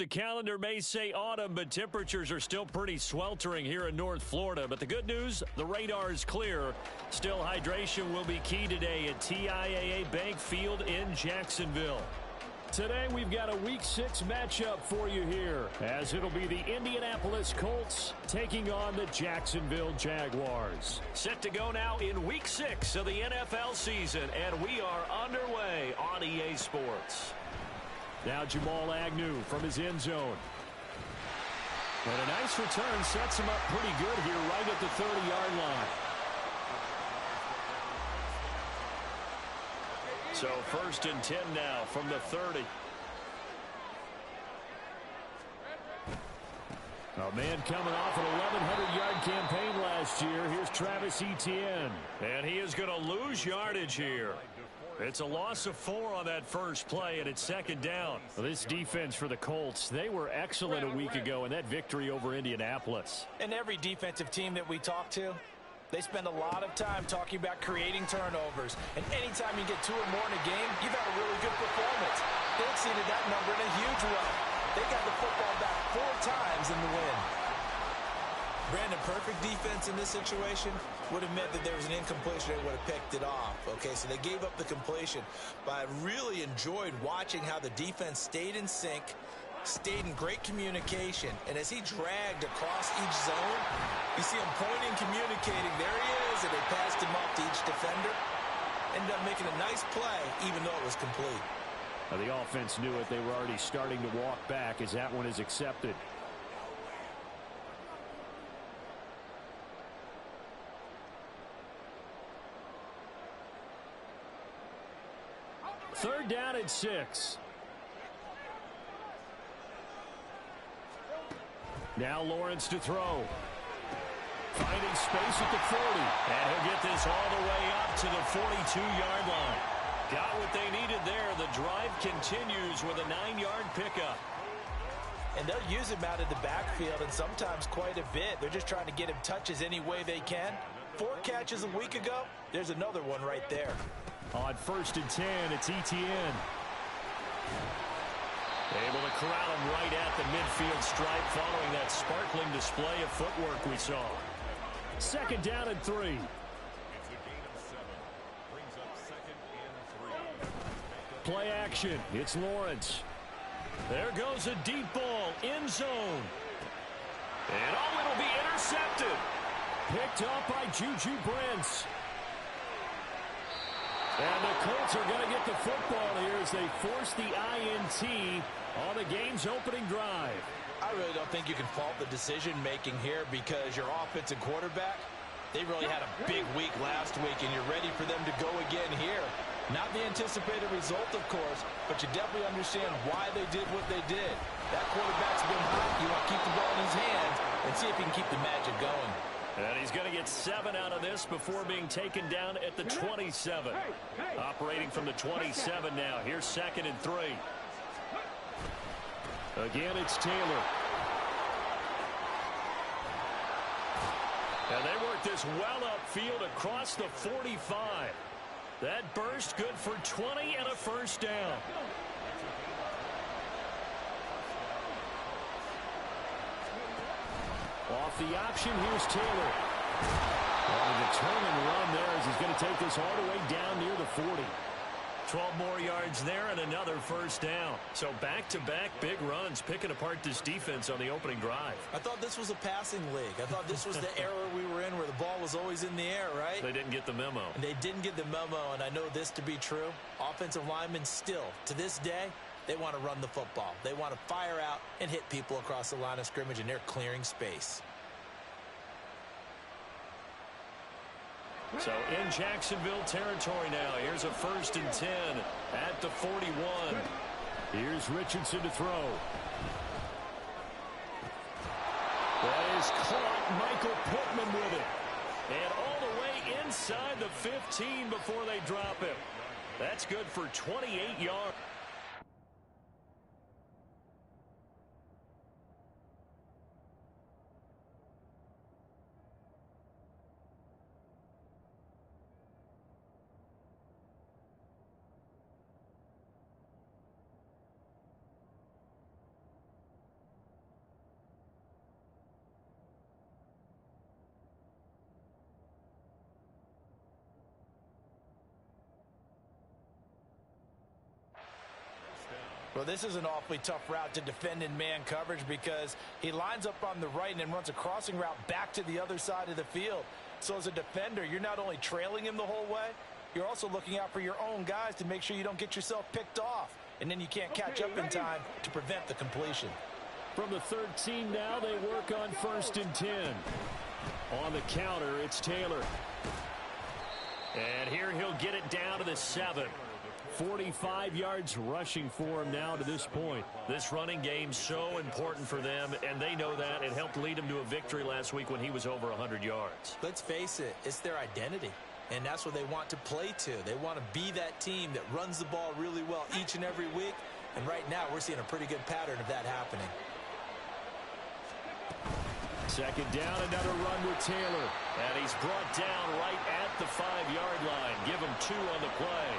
The calendar may say autumn, but temperatures are still pretty sweltering here in North Florida. But the good news, the radar is clear. Still, hydration will be key today at TIAA Bank Field in Jacksonville. Today, we've got a Week 6 matchup for you here, as it'll be the Indianapolis Colts taking on the Jacksonville Jaguars. Set to go now in Week 6 of the NFL season, and we are underway on EA Sports. Now Jamal Agnew from his end zone. And a nice return sets him up pretty good here right at the 30-yard line. So 1st and 10 now from the 30. A man coming off an 1,100-yard campaign last year. Here's Travis Etienne. And he is going to lose yardage here. It's a loss of 4 on that first play, and it's 2nd down. Well, this defense for the Colts, they were excellent a week ago in that victory over Indianapolis. And every defensive team that we talk to, they spend a lot of time talking about creating turnovers. And anytime you get 2 or more in a game, you've had a really good performance. They exceeded that number in a huge way. They got the football back 4 times in the win. Brandon, perfect defense in this situation would have meant that there was an incompletion. They would have picked it off. Okay, so they gave up the completion. But I really enjoyed watching how the defense stayed in sync, stayed in great communication. And as he dragged across each zone, you see him pointing, communicating. There he is, and they passed him off to each defender. Ended up making a nice play, even though it was complete. Now, the offense knew it. They were already starting to walk back as that one is accepted. Third down and 6. Now Lawrence to throw. Finding space at the 40. And he'll get this all the way up to the 42-yard line. Got what they needed there. The drive continues with a 9-yard pickup. And they'll use him out of the backfield, and sometimes quite a bit. They're just trying to get him touches any way they can. 4 catches a week ago. There's another one right there. On 1st and 10, it's Etienne. Able to corral him right at the midfield stripe following that sparkling display of footwork we saw. 2nd down and 3. Play action. It's Lawrence. There goes a deep ball. End zone. And it'll be intercepted. Picked up by Juju Brents. And the Colts are going to get the football here as they force the INT on the game's opening drive. I really don't think you can fault the decision-making here because your offensive quarterback, they really had a big week last week, and you're ready for them to go again here. Not the anticipated result, of course, but you definitely understand why they did what they did. That quarterback's been hot. You want to keep the ball in his hands and see if he can keep the magic going. And he's going to get 7 out of this before being taken down at the 27. Operating from the 27 now. Here's 2nd and 3. Again, it's Taylor. And they work this well upfield across the 45. That burst good for 20 and a 1st down. Off the option, here's Taylor. On a determined run there as he's going to take this all the way down near the 40. 12 more yards there and another 1st down. So back-to-back big runs picking apart this defense on the opening drive. I thought this was a passing league. I thought this was the era we were in where the ball was always in the air, right? They didn't get the memo. And they didn't get the memo, and I know this to be true. Offensive linemen still, to this day, they want to run the football. They want to fire out and hit people across the line of scrimmage, and they're clearing space. So in Jacksonville territory now. Here's a 1st and 10 at the 41. Here's Richardson to throw. That is caught. Michael Pittman with it. And all the way inside the 15 before they drop him. That's good for 28 yards. Well, this is an awfully tough route to defend in man coverage because he lines up on the right and then runs a crossing route back to the other side of the field. So as a defender, you're not only trailing him the whole way, you're also looking out for your own guys to make sure you don't get yourself picked off. And then you can't catch up in time to prevent the completion. From the 13 now, they work on 1st and 10. On the counter, it's Taylor. And here he'll get it down to the 7. 45 yards rushing for him now to this point. This running game so important for them, and they know that. It helped lead them to a victory last week when he was over 100 yards. Let's face it, it's their identity, and that's what they want to play to. They want to be that team that runs the ball really well each and every week, and right now we're seeing a pretty good pattern of that happening. 2nd down, another run with Taylor, and he's brought down right at the 5-yard line. Give him 2 on the play.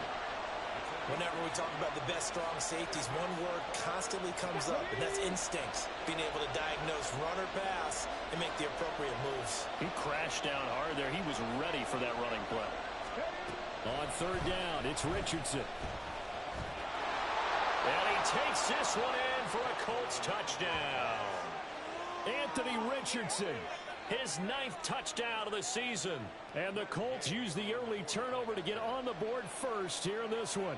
Whenever we talk about the best strong safeties, one word constantly comes up, and that's instincts. Being able to diagnose run or pass and make the appropriate moves. He crashed down hard there. He was ready for that running play. On 3rd down, it's Richardson. And he takes this one in for a Colts touchdown. Anthony Richardson, his 9th touchdown of the season. And the Colts use the early turnover to get on the board first here in this one.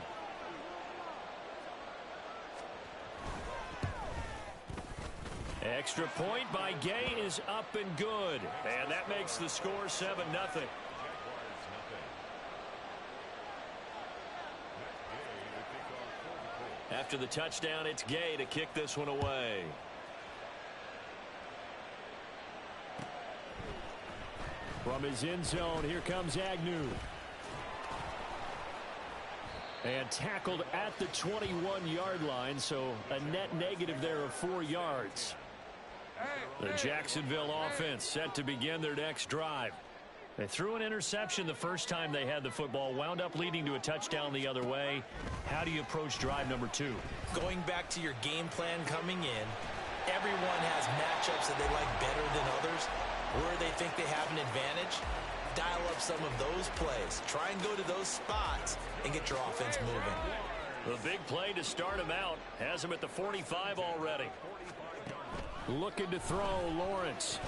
Extra point by Gay is up and good. And that makes the score 7-0. After the touchdown, it's Gay to kick this one away. From his end zone, here comes Agnew. And tackled at the 21-yard line, so a net negative there of 4 yards. The Jacksonville offense set to begin their next drive. They threw an interception the first time they had the football, wound up leading to a touchdown the other way. How do you approach drive number 2? Going back to your game plan coming in, everyone has matchups that they like better than others. Where they think they have an advantage, dial up some of those plays. Try and go to those spots and get your offense moving. The big play to start him out has him at the 45 already. Looking to throw, Lawrence.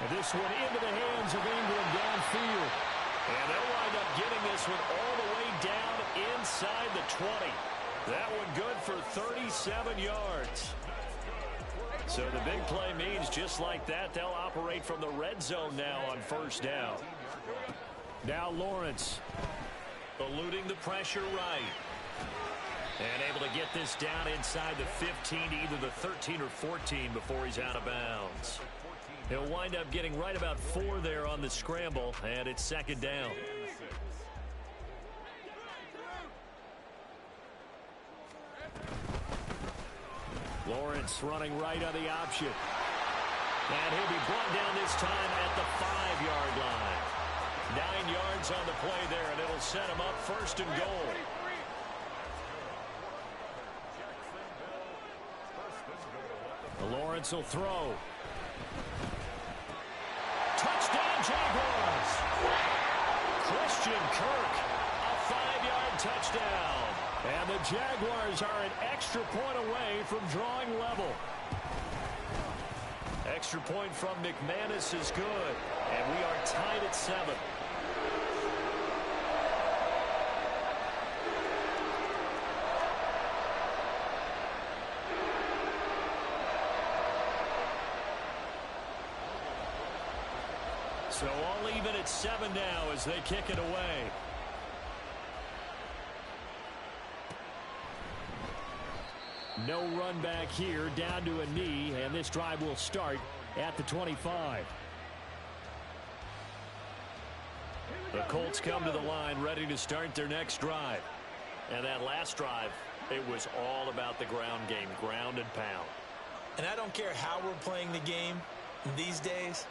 And this one into the hands of Ingram downfield. And they'll wind up getting this one all the way down inside the 20. That one good for 37 yards. So the big play means just like that, they'll operate from the red zone now on 1st down. Now Lawrence eluding the pressure right. And able to get this down inside the 15, either the 13 or 14 before he's out of bounds. He'll wind up getting right about 4 there on the scramble, and it's 2nd down. Lawrence running right on the option. And he'll be brought down this time at the 5-yard line. 9 yards on the play there, and it'll set him up 1st and goal. Lawrence will throw. Touchdown, Jaguars! Christian Kirk, a 5-yard touchdown. And the Jaguars are an extra point away from drawing level. Extra point from McManus is good. And we are tied at 7. So all even at 7 now as they kick it away. No run back here, down to a knee, and this drive will start at the 25. The Colts come to the line ready to start their next drive. And that last drive, it was all about the ground game, ground and pound. And I don't care how we're playing the game these days,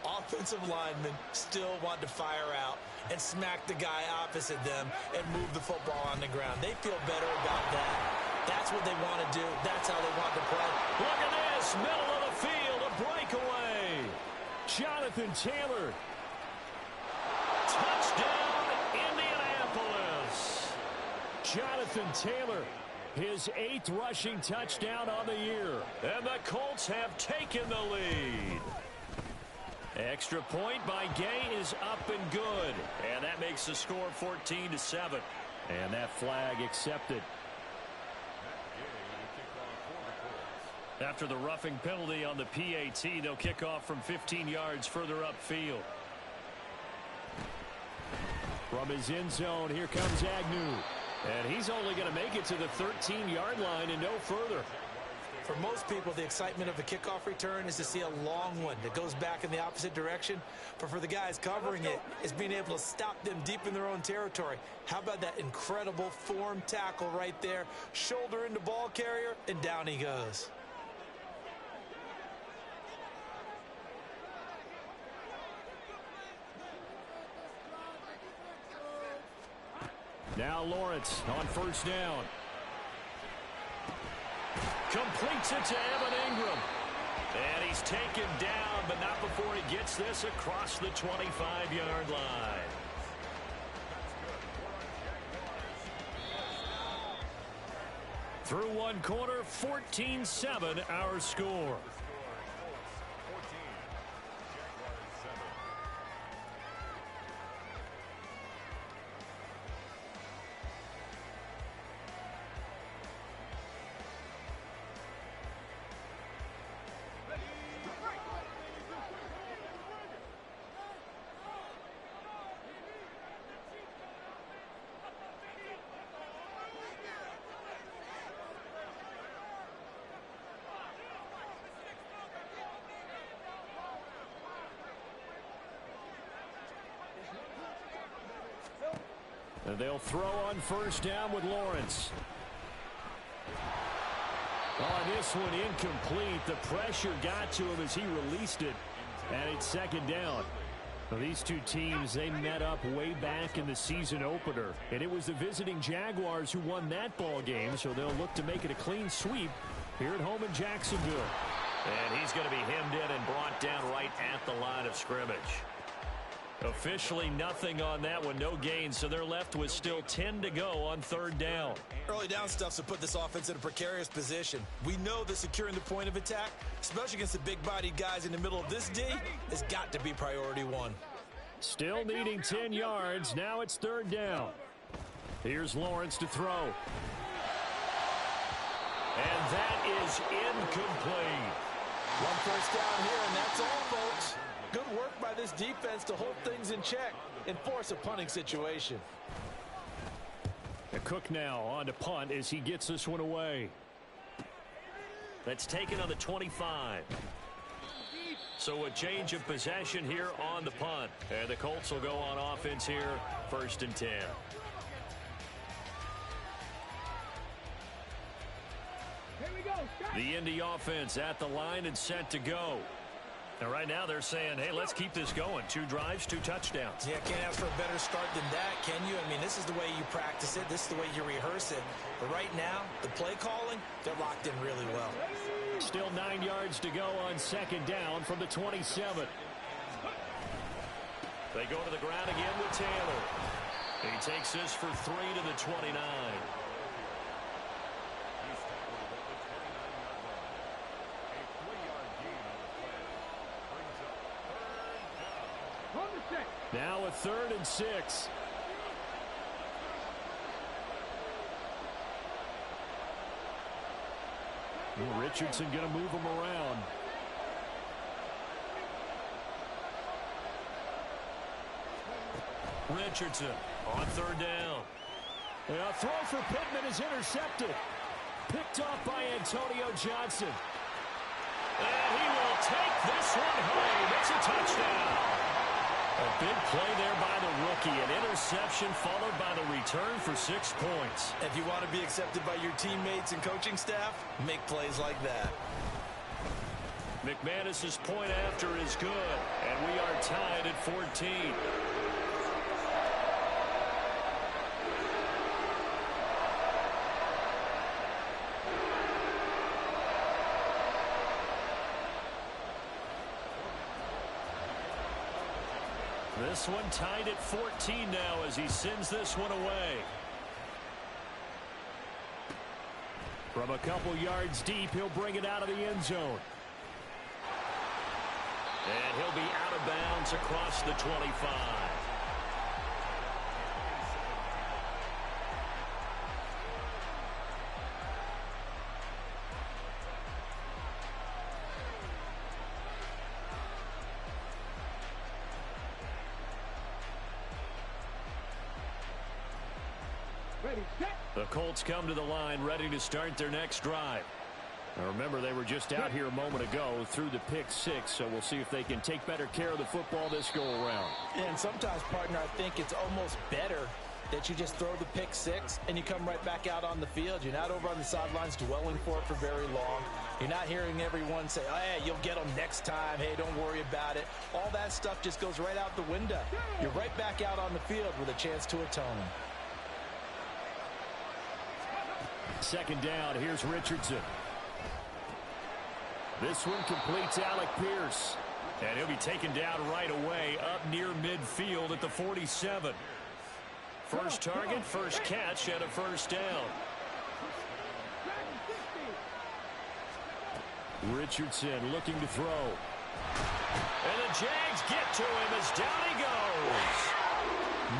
offensive linemen still want to fire out and smack the guy opposite them and move the football on the ground. They feel better about that. That's what they want to do. That's how they want to play. Look at this, middle of the field, a breakaway. Jonathan Taylor. Touchdown, Indianapolis. Jonathan Taylor His 8th rushing touchdown on the year. And the Colts have taken the lead. Extra point by Gay is up and good. And that makes the score 14-7. And that flag accepted. After the roughing penalty on the PAT, they'll kick off from 15 yards further upfield. From his end zone, here comes Agnew. And he's only going to make it to the 13-yard line and no further. For most people, the excitement of a kickoff return is to see a long one that goes back in the opposite direction. But for the guys covering it, it's being able to stop them deep in their own territory. How about that incredible form tackle right there? Shoulder into ball carrier, and down he goes. Now Lawrence on first down. Completes it to Evan Ingram. And he's taken down, but not before he gets this across the 25-yard line. Through one quarter, 14-7 our score. And they'll throw on first down with Lawrence. On this one, incomplete. The pressure got to him as he released it. And it's second down. Well, these two teams, they met up way back in the season opener. And it was the visiting Jaguars who won that ball game, so they'll look to make it a clean sweep here at home in Jacksonville. And he's going to be hemmed in and brought down right at the line of scrimmage. Officially nothing on that one, no gain, so they're left with still 10 to go on third down. Early down stuff to put this offense in a precarious position. We know that securing the point of attack, especially against the big-bodied guys in the middle of this D, has got to be priority one. Still needing 10 yards. Now it's third down. Here's Lawrence to throw. And that is incomplete. One first down here, and that's all, folks. Good work by this defense to hold things in check and force a punting situation. Cook now on to punt as he gets this one away. That's taken on the 25. So a change of possession here on the punt. And the Colts will go on offense here, 1st and 10. The Indy offense at the line and set to go. And right now they're saying, hey, let's keep this going. 2 drives, 2 touchdowns. Yeah, can't ask for a better start than that, can you? I mean, this is the way you practice it. This is the way you rehearse it. But right now, the play calling, they're locked in really well. Still 9 yards to go on second down from the 27. They go to the ground again with Taylor. He takes this for 3 to the 29. Now a 3rd and 6. Richardson going to move him around. Richardson on 3rd down. A throw for Pittman is intercepted. Picked off by Antonio Johnson. And he will take this one home. It's a touchdown. A big play there by the rookie. An interception followed by the return for 6 points. If you want to be accepted by your teammates and coaching staff, make plays like that. McManus's point after is good. And we are tied at 14. This one tied at 14 now as he sends this one away. From a couple yards deep, he'll bring it out of the end zone. And he'll be out of bounds across the 25. The Colts come to the line ready to start their next drive. Now remember, they were just out here a moment ago through the pick 6, so we'll see if they can take better care of the football this go-around. And sometimes, partner, I think it's almost better that you just throw the pick 6 and you come right back out on the field. You're not over on the sidelines dwelling for it for very long. You're not hearing everyone say, oh, hey, you'll get them next time. Hey, don't worry about it. All that stuff just goes right out the window. You're right back out on the field with a chance to atone. Second down, here's Richardson. This one completes Alec Pierce. And he'll be taken down right away up near midfield at the 47. First target, first catch, and a first down. Richardson looking to throw. And the Jags get to him as down he goes.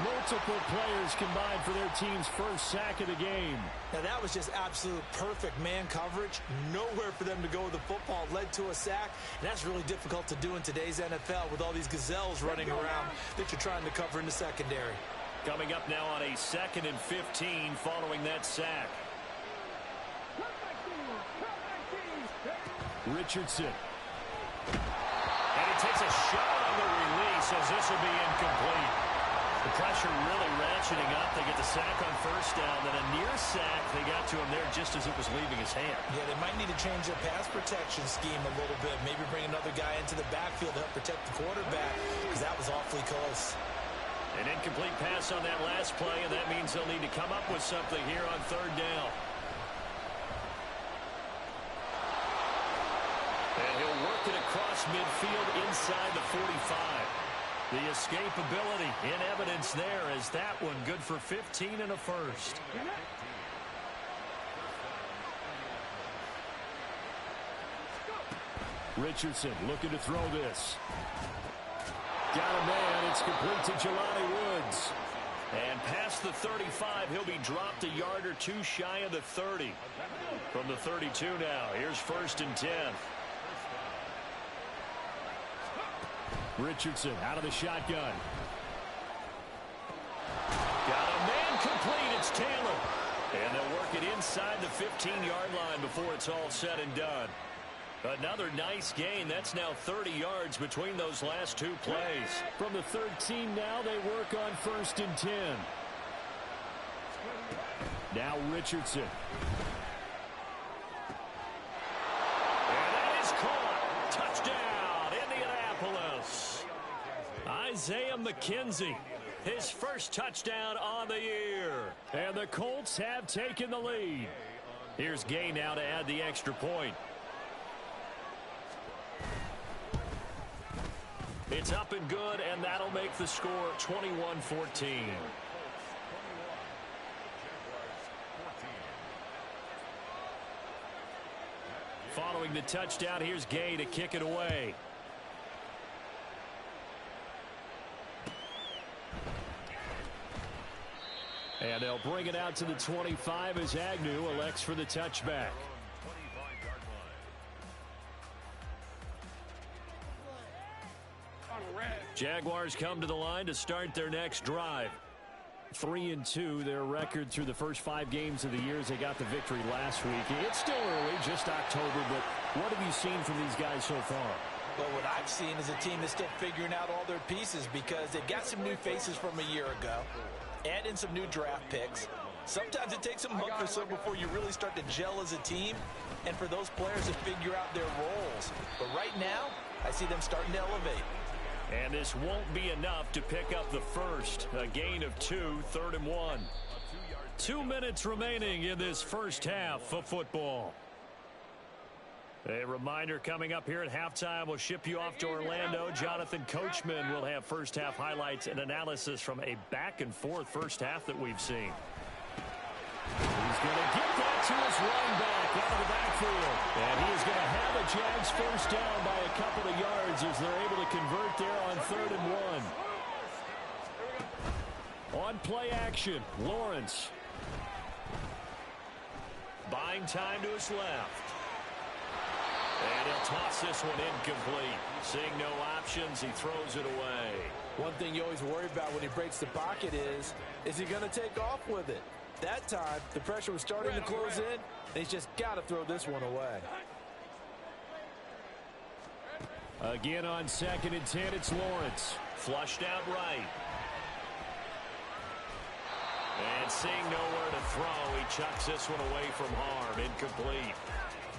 Multiple players combined for their team's first sack of the game. Now that was just absolute perfect man coverage. Nowhere for them to go with the football. Led to a sack. And that's really difficult to do in today's NFL with all these gazelles running around that you're trying to cover in the secondary. Coming up now on a 2nd and 15 following that sack. Richardson. And he takes a shot on the release as this will be incomplete. The pressure really ratcheting up. They get the sack on first down. Then a near sack. They got to him there just as it was leaving his hand. Yeah, they might need to change their pass protection scheme a little bit. Maybe bring another guy into the backfield to help protect the quarterback because that was awfully close. An incomplete pass on that last play, and that means they'll need to come up with something here on third down. And he'll work it across midfield inside the 45. The escapability in evidence there as that one good for 15 and a first. Richardson looking to throw this. Got a man. It's complete to Jelani Woods. And past the 35, he'll be dropped a yard or two shy of the 30. From the 32 now, here's 1st and 10. Richardson out of the shotgun. Got a man complete. It's Taylor. And they'll work it inside the 15-yard line before it's all said and done. Another nice gain. That's now 30 yards between those last two plays. From the 13 now, they work on 1st and 10. Now Richardson. And that is caught. Touchdown, Indianapolis. Isaiah McKenzie, his first touchdown on the year. And the Colts have taken the lead. Here's Gay now to add the extra point. It's up and good, and that'll make the score 21-14. Following the touchdown, here's Gay to kick it away. And they'll bring it out to the 25 as Agnew elects for the touchback. Jaguars come to the line to start their next drive. 3-2, their record through the first 5 games of the year as they got the victory last week. It's still early, just October, but what have you seen from these guys so far? Well, what I've seen is a team that's still figuring out all their pieces because they've got some new faces from a year ago, add in some new draft picks. Sometimes it takes a month or so before you really start to gel as a team and for those players to figure out their roles. But right now, I see them starting to elevate. And this won't be enough to pick up the first. A gain of 2, 3rd and 1. 2 minutes remaining in this first half of football. A reminder coming up here at halftime. We'll ship you off to Orlando. Jonathan Coachman will have first half highlights and analysis from a back and forth first half that we've seen. He's going to get that to his running back. backfield. And he is going to have a Jags first down by a couple of yards as they're able to convert there on 3rd and 1. On play action, Lawrence. Buying time to his left. And he'll toss this one incomplete. Seeing no options, he throws it away. One thing you always worry about when he breaks the pocket is he going to take off with it? That time, the pressure was starting to close in, and he's just got to throw this one away. Again on 2nd and 10, it's Lawrence. Flushed out right. And seeing nowhere to throw, he chucks this one away from harm. Incomplete.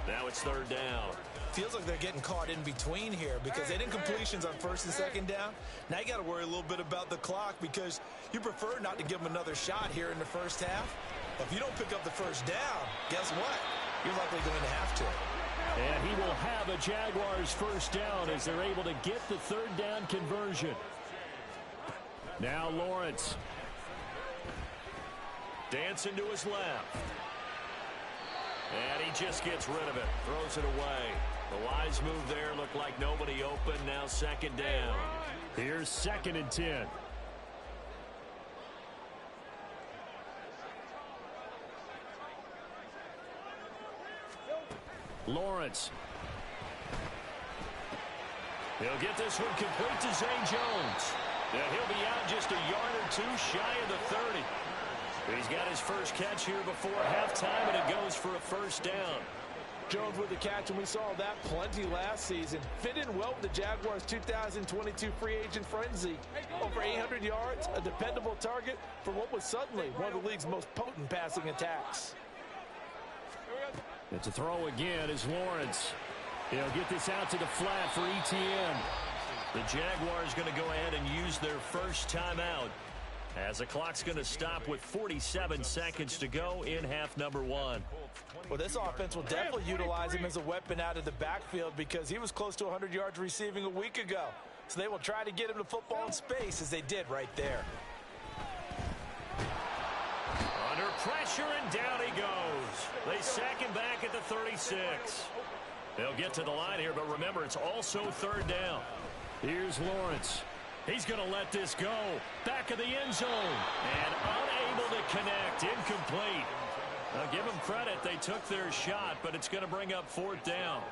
Now it's 3rd down. Feels like they're getting caught in between here because they didn't completions on 1st and 2nd down. Now you got to worry a little bit about the clock because you prefer not to give them another shot here in the first half. But if you don't pick up the first down, guess what? You're likely going to have to. And he will have a Jaguars first down as they're able to get the 3rd down conversion. Now Lawrence. Dancing to his left. And he just gets rid of it. Throws it away. The wise move there looked like nobody open. Now 2nd down. Here's 2nd and 10. Lawrence. He'll get this one complete to Zay Jones. And he'll be out just a yard or two shy of the 30. He's got his first catch here before halftime, and it goes for a first down. Jones with the catch, and we saw that plenty last season. Fit in well with the Jaguars' 2022 free agent frenzy. Over 800 yards, a dependable target for what was suddenly one of the league's most potent passing attacks. It's a throw again as Lawrence. He'll get this out to the flat for ETN. The Jaguars going to go ahead and use their first timeout as the clock's going to stop with 47 seconds to go in half number 1. Well, this offense will definitely utilize him as a weapon out of the backfield because he was close to 100 yards receiving a week ago. So they will try to get him the football in space as they did right there. Under pressure, and down he goes. They sack him back at the 36. They'll get to the line here, but remember, it's also 3rd down. Here's Lawrence. He's going to let this go. Back of the end zone. And unable to connect. Incomplete. Now, give them credit. They took their shot, but it's going to bring up 4th down.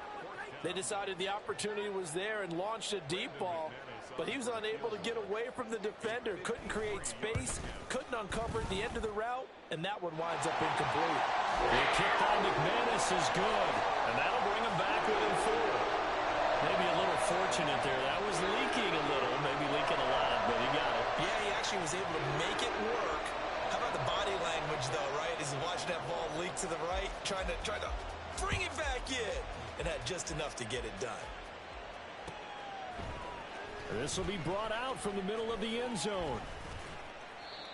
They decided the opportunity was there and launched a deep ball, but he was unable to get away from the defender. Couldn't create space, couldn't uncover the end of the route, and that one winds up incomplete. The kick by McManus is good, and that'll bring him back within 4. Maybe a little fortunate there. That was leaking a little, maybe leaking a lot, but he got it. Yeah, he actually was able to make it work. How about the body language, though, right? As he's watching that ball leak to the right, trying to bring it back in, and had just enough to get it done. This will be brought out from the middle of the end zone.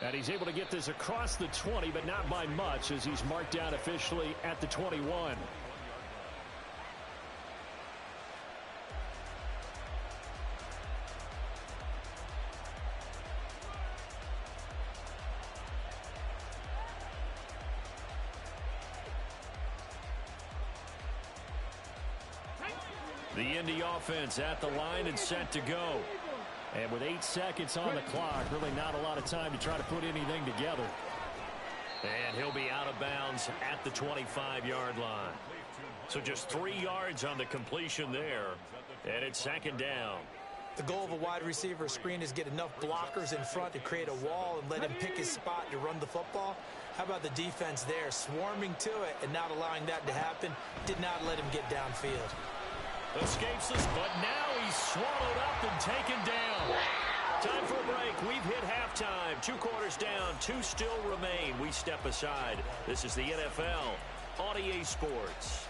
And he's able to get this across the 20, but not by much, as he's marked down officially at the 21. The Indy offense at the line and set to go. And with 8 seconds on the clock, really not a lot of time to try to put anything together. And he'll be out of bounds at the 25-yard line. So just 3 yards on the completion there. And it's 2nd down. The goal of a wide receiver screen is get enough blockers in front to create a wall and let him pick his spot to run the football. How about the defense there, swarming to it and not allowing that to happen? Did not let him get downfield. Escapes us, but now he's swallowed up and taken down. Time for a break. We've hit halftime. 2 quarters down, 2 still remain. We step aside. This is the NFL on EA Sports.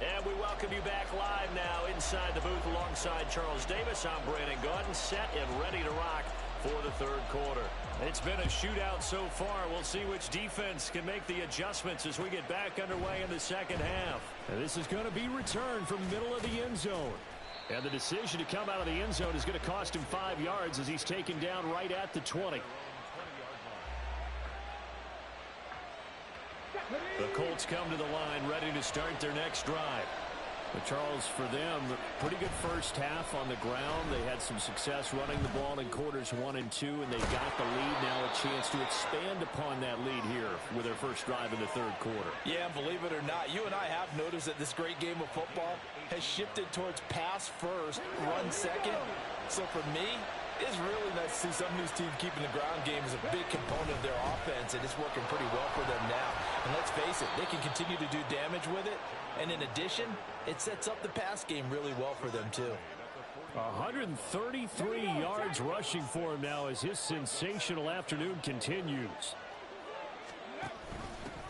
And we welcome you back live now inside the booth alongside Charles Davis. I'm Brandon Gaudin, set and ready to rock for the third quarter. It's been a shootout so far. We'll see which defense can make the adjustments as we get back underway in the second half. And this is going to be returned from the middle of the end zone. And the decision to come out of the end zone is going to cost him 5 yards as he's taken down right at the 20. The Colts come to the line ready to start their next drive. But Charles, for them, pretty good first half on the ground. They had some success running the ball in quarters 1 and 2, and they got the lead. Now a chance to expand upon that lead here with their first drive in the third quarter. Yeah, and believe it or not, you and I have noticed that this great game of football has shifted towards pass first, run second. So for me, it's really nice to see some of these teams keeping the ground game as a big component of their offense, and it's working pretty well for them now. And let's face it, they can continue to do damage with it. And in addition, it sets up the pass game really well for them, too. 133 yards rushing for him now as his sensational afternoon continues.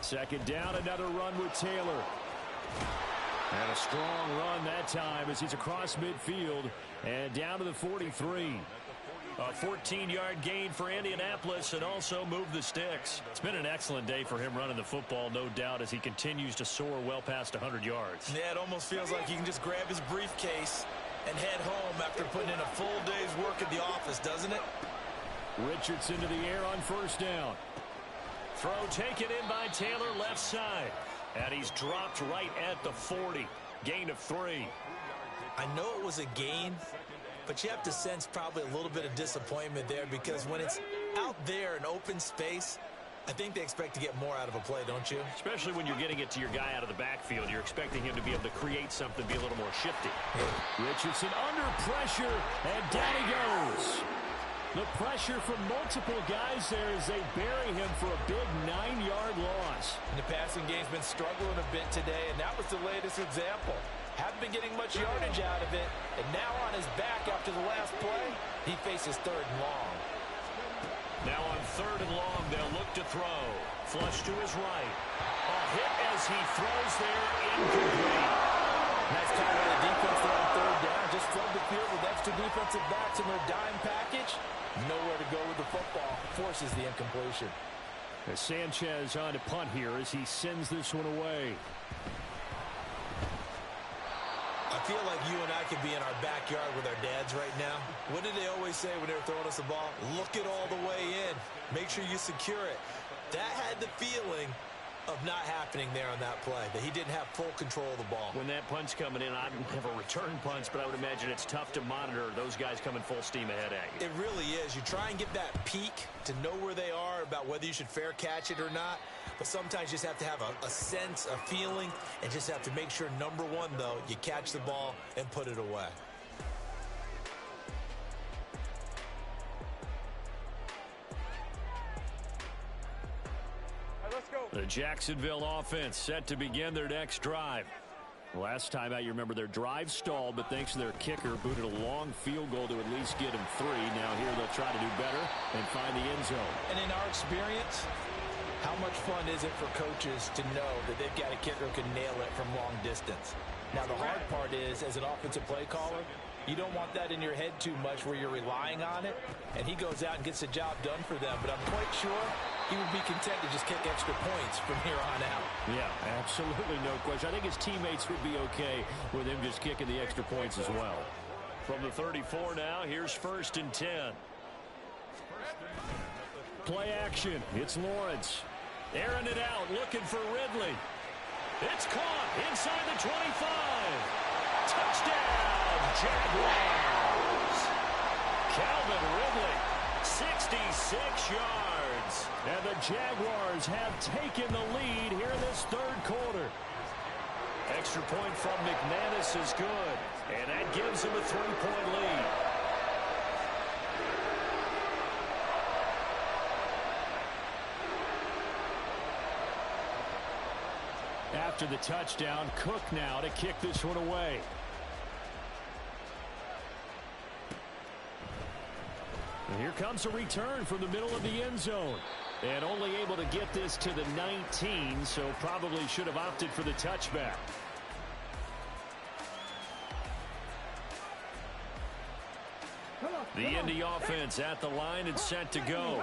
Second down, another run with Taylor. And a strong run that time as he's across midfield and down to the 43. A 14-yard gain for Indianapolis and also move the sticks. It's been an excellent day for him running the football, no doubt, as he continues to soar well past 100 yards. Yeah, it almost feels like he can just grab his briefcase and head home after putting in a full day's work at the office, doesn't it? Richardson to the air on first down. Throw taken in by Taylor left side. And he's dropped right at the 40. Gain of 3. I know it was a gain, but you have to sense probably a little bit of disappointment there because when it's out there in open space, I think they expect to get more out of a play, don't you? Especially when you're getting it to your guy out of the backfield. You're expecting him to be able to create something, be a little more shifty. Richardson under pressure, and down he goes. The pressure from multiple guys there as they bury him for a big 9-yard loss. And the passing game's been struggling a bit today, and that was the latest example. Haven't been getting much yardage out of it, and now on his back after the last play, he faces third and long. Now on third and long, they'll look to throw. Flush to his right. A hit as he throws there, incomplete. Nice call by the defense there on third down. Just flood the field with extra defensive backs in their dime package. Nowhere to go with the football. Forces the incompletion. As Sanchez on to punt here as he sends this one away. I feel like you and I could be in our backyard with our dads right now. What did they always say when they were throwing us the ball? Look it all the way in. Make sure you secure it. That had the feeling of not happening there on that play, that he didn't have full control of the ball. When that punch coming in, I don't have a return punch, but I would imagine it's tough to monitor those guys coming full steam ahead at you. It really is. You try and get that peek to know where they are, about whether you should fair catch it or not. But sometimes you just have to have a sense, a feeling, and just have to make sure, number one, though, you catch the ball and put it away. The Jacksonville offense set to begin their next drive. Last time out, you remember their drive stalled, but thanks to their kicker, booted a long field goal to at least get him 3. Now here they'll try to do better and find the end zone. And in our experience, how much fun is it for coaches to know that they've got a kicker who can nail it from long distance? Now, the hard part is, as an offensive play caller, you don't want that in your head too much where you're relying on it, and he goes out and gets the job done for them. But I'm quite sure he would be content to just kick extra points from here on out. Yeah, absolutely no question. I think his teammates would be okay with him just kicking the extra points as well. From the 34 now, here's 1st and 10. Play action. It's Lawrence. Airing it out, looking for Ridley. It's caught inside the 25. Touchdown, Jaguars. Calvin Ridley, 66 yards. And the Jaguars have taken the lead here in this third quarter. Extra point from McManus is good, and that gives him a 3-point lead. After the touchdown, Cook now to kick this one away. And here comes a return from the middle of the end zone. And only able to get this to the 19, so probably should have opted for the touchback. The Indy offense at the line and set to go.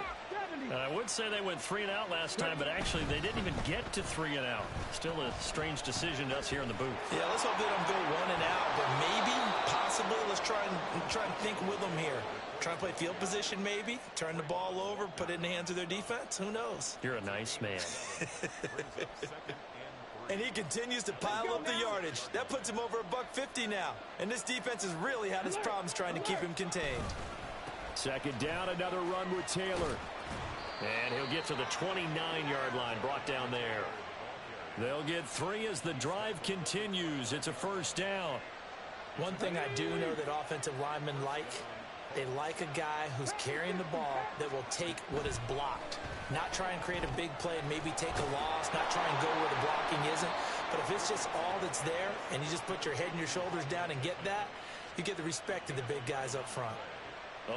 And I would say they went 3 and out last time, but actually they didn't even get to 3 and out. Still a strange decision to us here in the booth. Yeah, let's hope they don't go 1 and out, but maybe, possibly, let's try and think with them here. Try and play field position maybe, turn the ball over, put it in the hands of their defense. Who knows? You're a nice man. And he continues to pile up the yardage. That puts him over $150 now. And this defense has really had its problems trying to keep him contained. Second down, another run with Taylor. And he'll get to the 29-yard line, brought down there. They'll get 3 as the drive continues. It's a first down. One thing I do know that offensive linemen like, they like a guy who's carrying the ball that will take what is blocked. Not try and create a big play and maybe take a loss, not try and go where the blocking isn't. But if it's just all that's there and you just put your head and your shoulders down and get that, you get the respect of the big guys up front.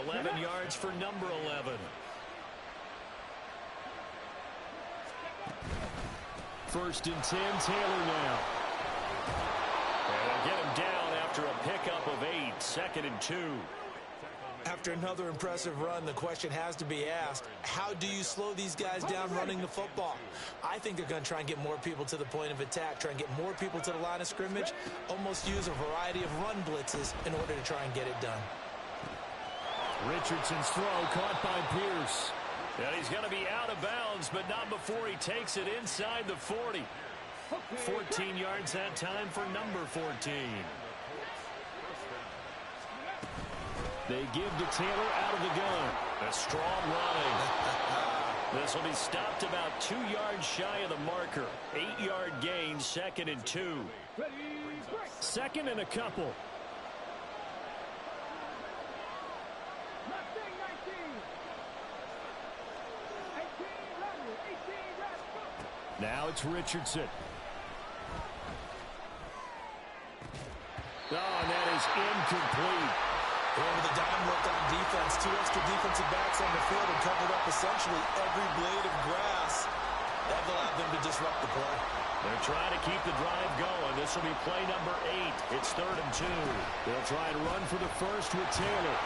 11 yards for number 11. First and 10, Taylor now. And they'll get him down after a pickup of 8, 2nd and 2. After another impressive run, the question has to be asked, how do you slow these guys down running the football? I think they're going to try and get more people to the point of attack, try and get more people to the line of scrimmage, almost use a variety of run blitzes in order to try and get it done. Richardson's throw caught by Pierce. And he's going to be out of bounds, but not before he takes it inside the 40. 14 yards that time for number 14. They give to Taylor out of the gun. A strong running. This will be stopped about 2 yards shy of the marker. 8-yard gain, 2nd and 2. Second and a couple. Now it's Richardson. Oh, and that is incomplete. Over the dime look on defense. 2 extra defensive backs on the field and covered up essentially every blade of grass. That allowed them to disrupt the play. They're trying to keep the drive going. This will be play number 8. It's 3rd and 2. They'll try and run for the first with Taylor.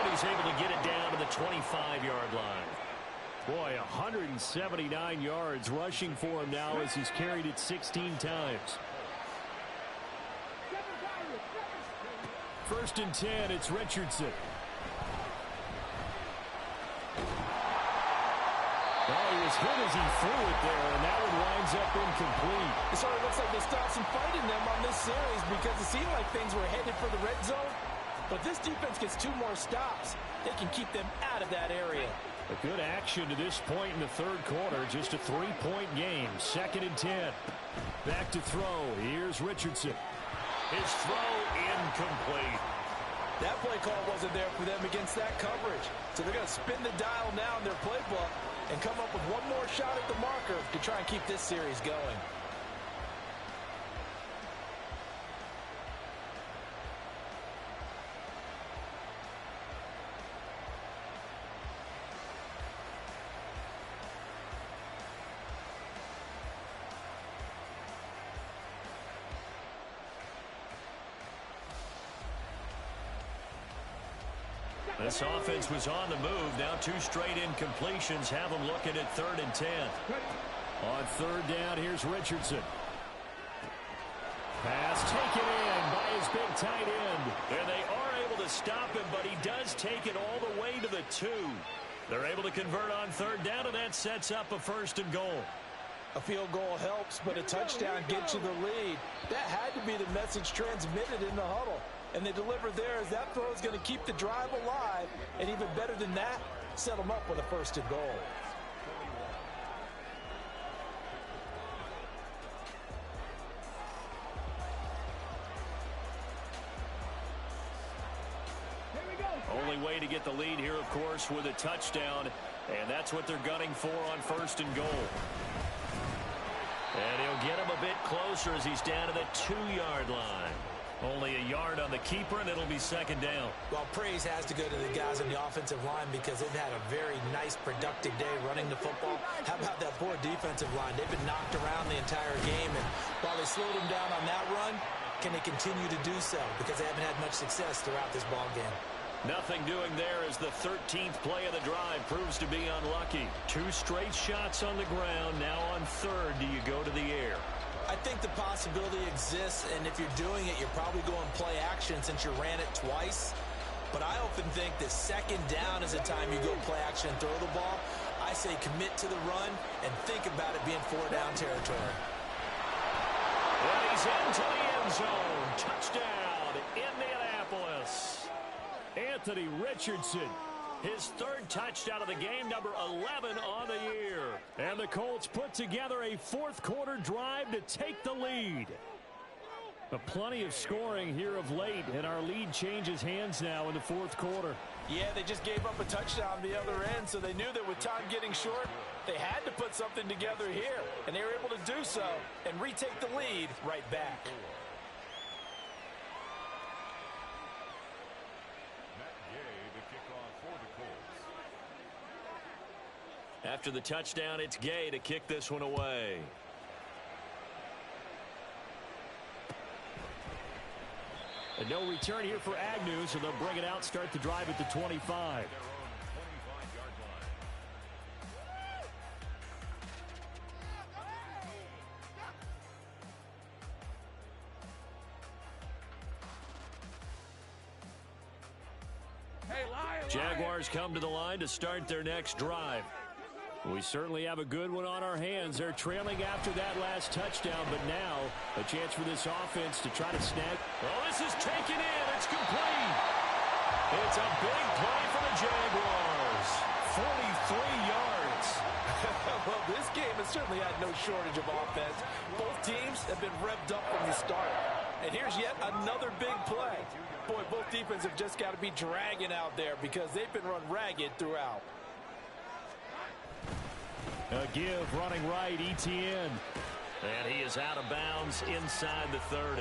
And he's able to get it down to the 25-yard line. Boy, 179 yards rushing for him now as he's carried it 16 times. First and 10, it's Richardson. Oh, he was hit as he threw it there, and that one winds up incomplete. It sort of looks like they stopped some fight in them on this series because it seemed like things were headed for the red zone. But this defense gets 2 more stops. They can keep them out of that area. A good action to this point in the 3rd quarter. Just a 3-point game. 2nd and 10. Back to throw. Here's Richardson. His throw incomplete. That play call wasn't there for them against that coverage. So they're going to spin the dial now in their playbook and come up with one more shot at the marker to try and keep this series going. This offense was on the move. Now 2 straight incompletions have them looking at 3rd and 10. On 3rd down, here's Richardson. Pass taken in by his big tight end. And they are able to stop him, but he does take it all the way to the 2. They're able to convert on 3rd down, and that sets up a 1st and goal. A field goal helps, but a touchdown gets you the lead. That had to be the message transmitted in the huddle. And they deliver there as that throw is going to keep the drive alive. And even better than that, set them up with a 1st and goal. Only way to get the lead here, of course, with a touchdown. And that's what they're gunning for on 1st and goal. And he'll get him a bit closer as he's down to the 2-yard line. Only a yard on the keeper, and it'll be 2nd down. Well, praise has to go to the guys on the offensive line because they've had a very nice, productive day running the football. How about that poor defensive line? They've been knocked around the entire game, and while they slowed them down on that run, can they continue to do so? Because they haven't had much success throughout this ball game. Nothing doing there as the 13th play of the drive proves to be unlucky. 2 straight shots on the ground. Now on third, do you go to the air? I think the possibility exists, and if you're doing it, you're probably going play action since you ran it twice. But I often think that second down is the time you go play action and throw the ball. I say commit to the run and think about it being 4-down territory. And he's into the end zone. Touchdown, Indianapolis. Anthony Richardson, his 3rd touchdown of the game, number 11 on the year. And the Colts put together a 4th quarter drive to take the lead. But plenty of scoring here of late, and our lead changes hands now in the 4th quarter. Yeah, they just gave up a touchdown on the other end, so they knew that with time getting short, they had to put something together here. And they were able to do so and retake the lead right back. After the touchdown, it's Gay to kick this one away. And no return here for Agnew, so they'll bring it out, start the drive at the 25. Jaguars come to the line to start their next drive. We certainly have a good one on our hands. They're trailing after that last touchdown, but now a chance for this offense to try to snag. Well, this is taken in. It's complete. It's a big play for the Jaguars. 43 yards. Well, this game has certainly had no shortage of offense. Both teams have been revved up from the start. And here's yet another big play. Boy, both defenses have just got to be dragging out there because they've been run ragged throughout. A give running right, Etienne. And he is out of bounds inside the 30.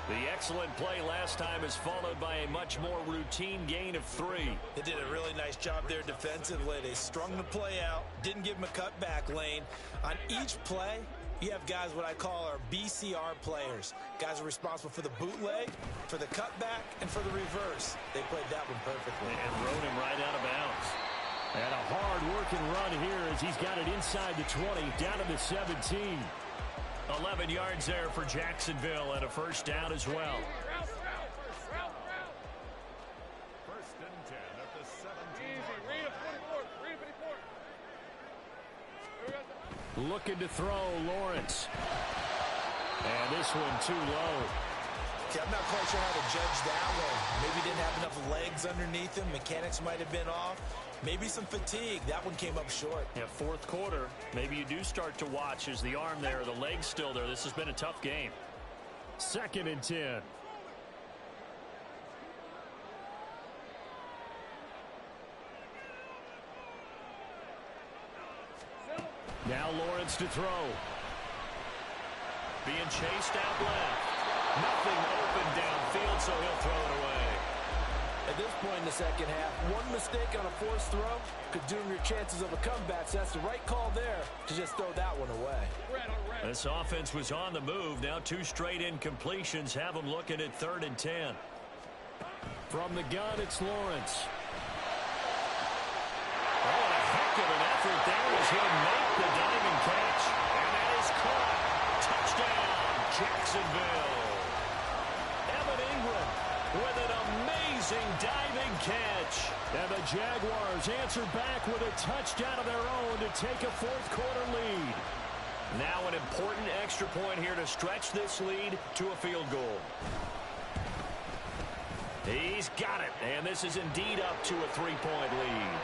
The excellent play last time is followed by a much more routine gain of 3. They did a really nice job there defensively. They strung the play out, didn't give him a cutback lane. On each play, you have guys what I call our BCR players. Guys are responsible for the bootleg, for the cutback, and for the reverse. They played that one perfectly. And rode him right out of bounds. And a hard-working run here as he's got it inside the 20, down to the 17. 11 yards there for Jacksonville and a first down as well. First and 10 at the 17. Looking to throw, Lawrence. And this one too low. Okay, I'm not quite sure how to judge that one. Maybe didn't have enough legs underneath him. Mechanics might have been off. Maybe some fatigue. That one came up short. Yeah, 4th quarter. Maybe you do start to watch as the arm there, the leg's still there. This has been a tough game. 2nd and 10. Now Lawrence to throw. Being chased out left. Nothing open downfield, so he'll throw it away. At this point in the second half, one mistake on a forced throw could doom your chances of a comeback. So that's the right call there to just throw that one away. This offense was on the move. Now 2 straight incompletions have them looking at 3rd and 10. From the gun, it's Lawrence. Oh, a heck of an effort there as he'll make the diving catch. And that is caught. Touchdown, Jacksonville. Evan Ingram with an amazing diving catch. And the Jaguars answer back with a touchdown of their own to take a 4th quarter lead. Now an important extra point here to stretch this lead to a field goal. He's got it, and this is indeed up to a 3-point lead.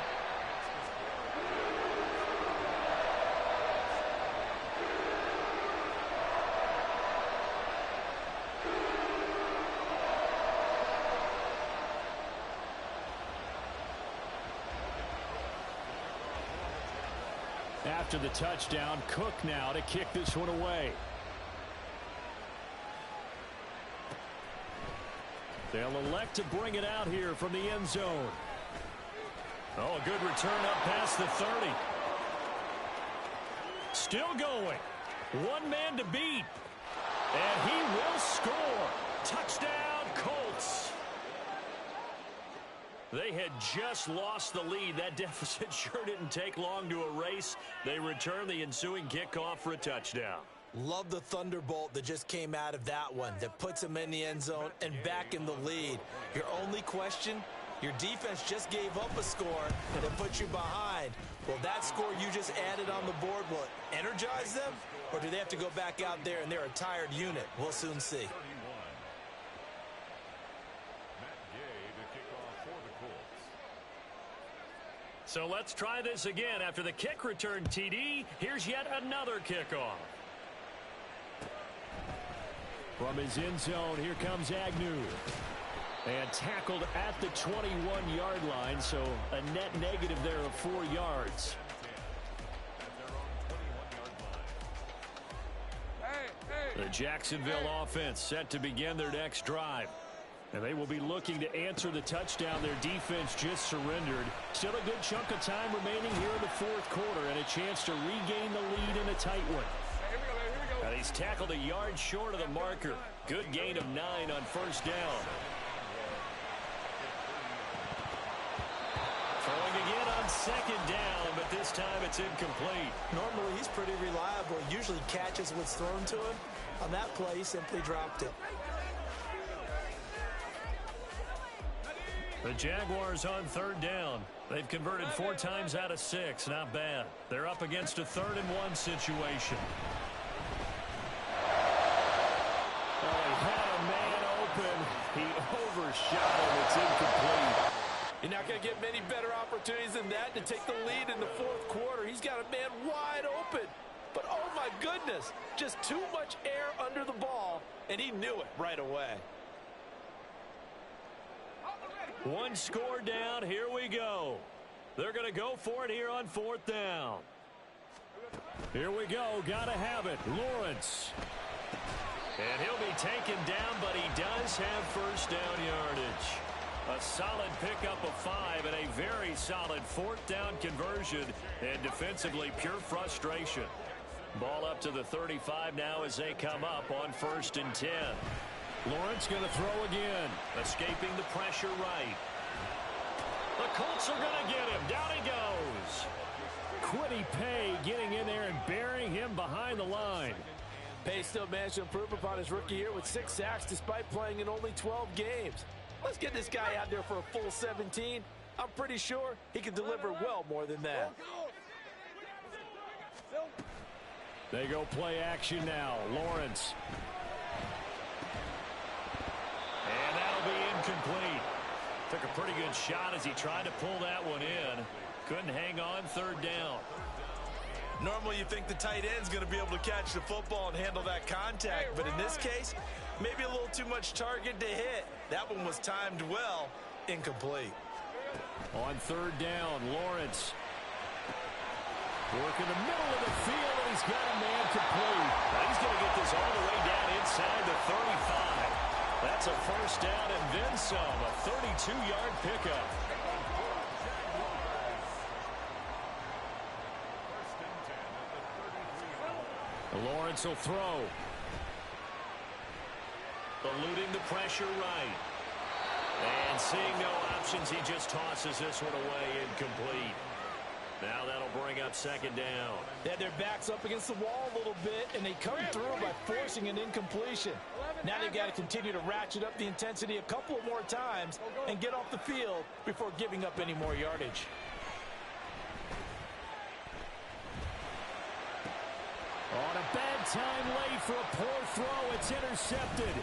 After the touchdown, Cook now to kick this one away. They'll elect to bring it out here from the end zone. Oh, a good return up past the 30. Still going. One man to beat. And he will score. Touchdown, Colts. They had just lost the lead. That deficit sure didn't take long to erase. They return the ensuing kickoff for a touchdown. Love the thunderbolt that just came out of that one that puts them in the end zone and back in the lead. Your only question, your defense just gave up a score that put you behind. Will that score you just added on the board, will it energize them? Or do they have to go back out there and they're a tired unit? We'll soon see. So let's try this again. After the kick return TD, here's yet another kickoff. From his end zone, here comes Agnew. And tackled at the 21-yard line, so a net negative there of 4 yards. The Jacksonville offense set to begin their next drive. And they will be looking to answer the touchdown their defense just surrendered. Still a good chunk of time remaining here in the fourth quarter and a chance to regain the lead in a tight one. And he's tackled a yard short of the marker. Good gain of 9 on first down. Throwing again on second down, but this time it's incomplete. Normally he's pretty reliable. Usually catches what's thrown to him. On that play, he simply dropped it. The Jaguars on third down. They've converted 4 times out of 6. Not bad. They're up against a 3rd and 1 situation. Oh, he had a man open. He overshot him. It's incomplete. You're not going to get many better opportunities than that to take the lead in the fourth quarter. He's got a man wide open. But, oh, my goodness, just too much air under the ball, and he knew it right away. 1 score down. Here we go. They're going to go for it here on 4th down. Here we go. Got to have it. Lawrence. And he'll be taken down, but he does have first down yardage. A solid pickup of 5 and a very solid 4th down conversion. And defensively, pure frustration. Ball up to the 35 now as they come up on 1st and 10. Lawrence going to throw again. Escaping the pressure right. The Colts are going to get him. Down he goes. Quiddy Pay getting in there and burying him behind the line. Pay still managed to improve upon his rookie year with 6 sacks despite playing in only 12 games. Let's get this guy out there for a full 17. I'm pretty sure he can deliver well more than that. They go play action now. Lawrence. And that'll be incomplete. Took a pretty good shot as he tried to pull that one in. Couldn't hang on 3rd down. Normally you think the tight end's going to be able to catch the football and handle that contact, but in this case, maybe a little too much target to hit. That one was timed well. Incomplete. On 3rd down, Lawrence. Working the middle of the field, and he's got a man complete. Now he's going to get this all the way down inside the 35. That's a first down and then some. A 32-yard pickup. Lawrence will throw. Eluding the pressure right. And seeing no options, he just tosses this one away, incomplete. Now that'll bring up 2nd down. They had their backs up against the wall a little bit, and they come through by forcing an incompletion. Now they've got to continue to ratchet up the intensity a couple more times and get off the field before giving up any more yardage. On a bad time late for a poor throw. It's intercepted.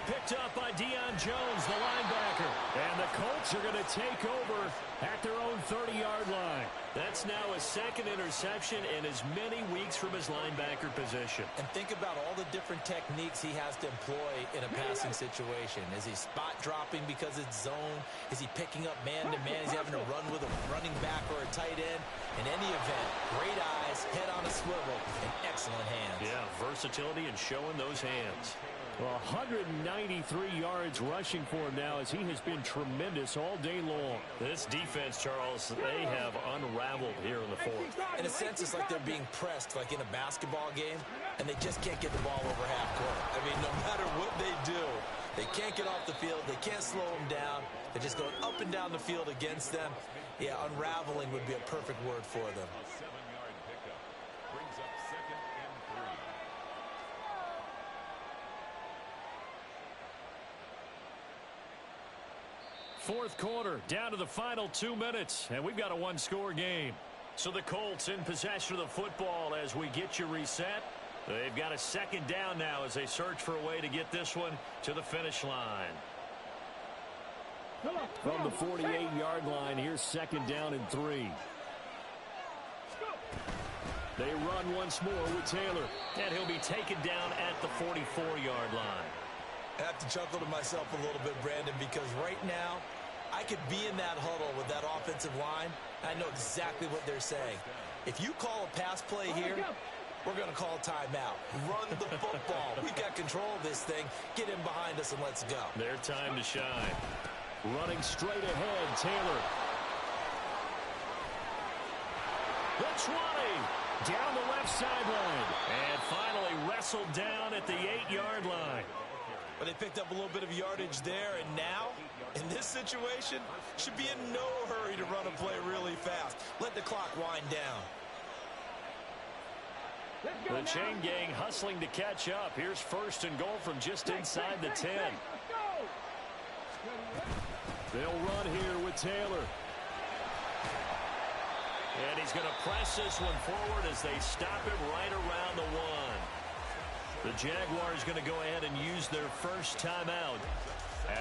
Picked up by Deion Jones, the linebacker. And the Colts are going to take over at their own 30-yard line. That's now his 2nd interception in as many weeks from his linebacker position. And think about all the different techniques he has to employ in a passing situation. Is he spot dropping because it's zone? Is he picking up man-to-man? Is he having to run with a running back or a tight end? In any event, great eyes, head on a swivel, and excellent hands. Yeah, versatility and showing those hands. Well, 193 yards rushing for him now as he has been tremendous all day long. This defense, Charles, they have unraveled here in the 4th. In a sense, it's like they're being pressed like in a basketball game, and they just can't get the ball over half court. I mean, no matter what they do, They can't get off the field. They can't slow them down. They're just going up and down the field against them. Yeah, unraveling would be a perfect word for them. A 7-yard pickup brings up 2nd and 3. Fourth quarter, down to the final 2 minutes, and we've got a one-score game. So the Colts in possession of the football as we get you reset. They've got a second down now as they search for a way to get this one to the finish line. From the 48-yard line, here's 2nd down and 3. They run once more with Taylor. And he'll be taken down at the 44-yard line. I have to chuckle to myself a little bit, Brandon, because right now I could be in that huddle with that offensive line. I know exactly what they're saying. If you call a pass play here, we're going to call timeout. Run the football. We've got control of this thing. Get in behind us and let's go. Their time to shine. Running straight ahead, Taylor. The 20. Down the left sideline. And finally wrestled down at the 8-yard line. But they picked up a little bit of yardage there, and now, in this situation, should be in no hurry to run a play really fast. Let the clock wind down. The chain gang hustling to catch up. Here's 1st and goal from just inside the 10. They'll run here with Taylor. And he's going to press this one forward as they stop him right around the 1. The Jaguars going to go ahead and use their first timeout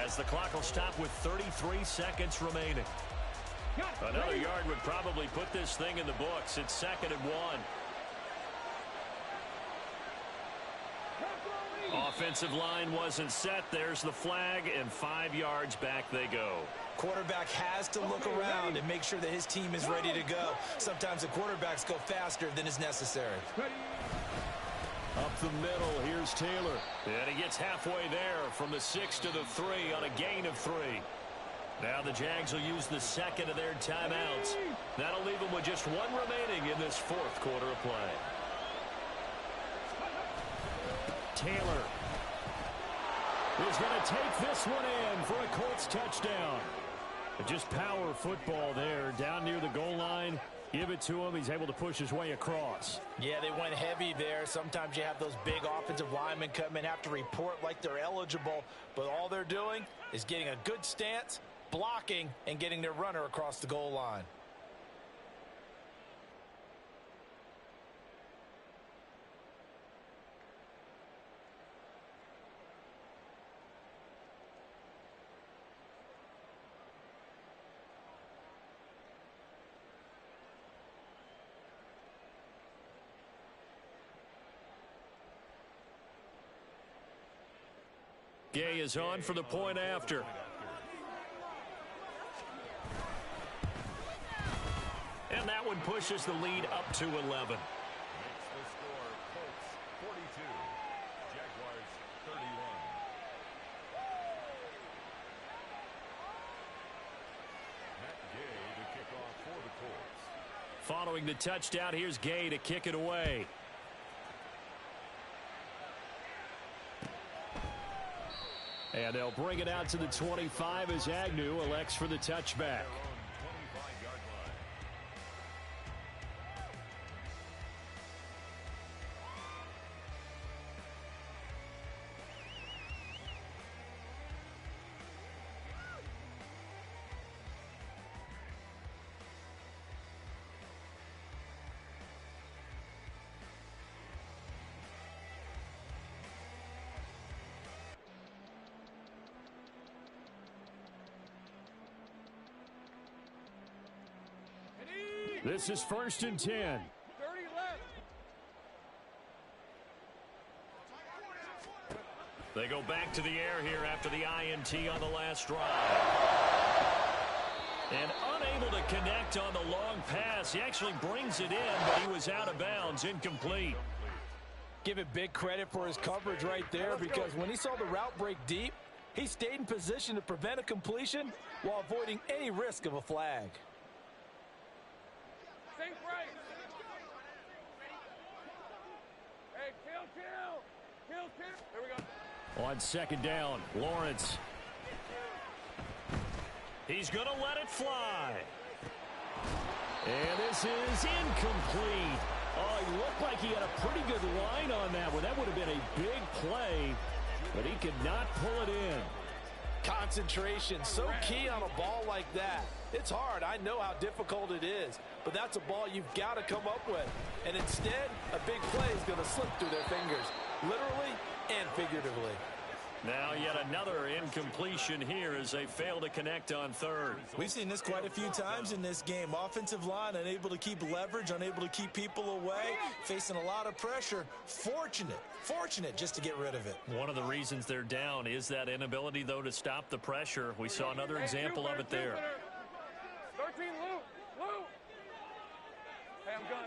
as the clock will stop with 33 seconds remaining. Another yard would probably put this thing in the books. It's 2nd and 1. Offensive line wasn't set. There's the flag, and 5 yards back they go. Quarterback has to look around and make sure that his team is ready to go. Sometimes the quarterbacks go faster than is necessary. Up the middle, here's Taylor. And he gets halfway there from the 6 to the 3 on a gain of 3. Now the Jags will use the second of their timeouts. That'll leave them with just 1 remaining in this 4th quarter of play. Taylor is going to take this one in for a Colts touchdown. Just power football there down near the goal line. Give it to him. He's able to push his way across. Yeah, they went heavy there. Sometimes you have those big offensive linemen come in, have to report like they're eligible, but all they're doing is getting a good stance, blocking, and getting their runner across the goal line. Gay is on for the point after. And that one pushes the lead up to 11. Makes the score Colts 42, Jaguars 31. Matt Gay to kick off for the Colts. Following the touchdown, here's Gay to kick it away. And they'll bring it out to the 25 as Agnew elects for the touchback. This is 1st and 10. 30 left. They go back to the air here after the INT on the last drive. And unable to connect on the long pass. He actually brings it in, but he was out of bounds, incomplete. Give it big credit for his coverage right there, because when he saw the route break deep, he stayed in position to prevent a completion while avoiding any risk of a flag. Think right. Hey, kill. Here we go. On second down, Lawrence. He's going to let it fly. And this is incomplete. Oh, he looked like he had a pretty good line on that one. That would have been a big play, but he could not pull it in. Concentration, so key on a ball like that. It's hard. I know how difficult it is, but that's a ball you've got to come up with. And instead, a big play is going to slip through their fingers, literally and figuratively. Now yet another incompletion here as they fail to connect on third. We've seen this quite a few times in this game. Offensive line unable to keep leverage, unable to keep people away, facing a lot of pressure. Fortunate just to get rid of it. One of the reasons they're down is that inability, though, to stop the pressure. We saw another example of it there. 13, Lou. Hey, I'm gun.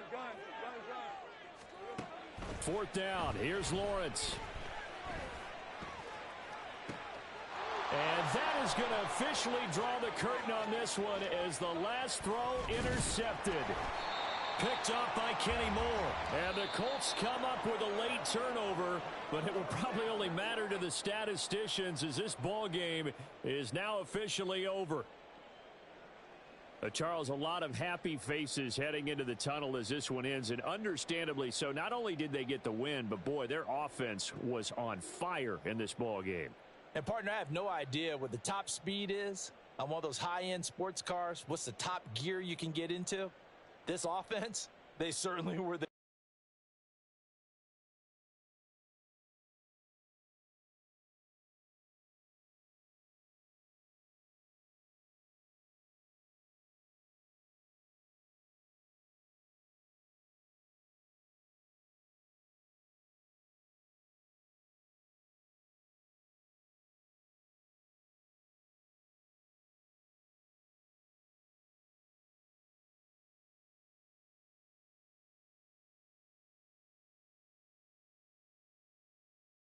Fourth down. Here's Lawrence. And that is going to officially draw the curtain on this one as the last throw intercepted. Picked up by Kenny Moore. And the Colts come up with a late turnover, but it will probably only matter to the statisticians as this ball game is now officially over. Charles, a lot of happy faces heading into the tunnel as this one ends, and understandably so. Not only did they get the win, but boy, their offense was on fire in this ball game. And, partner, I have no idea what the top speed is on one of those high-end sports cars. What's the top gear you can get into? This offense, they certainly were there.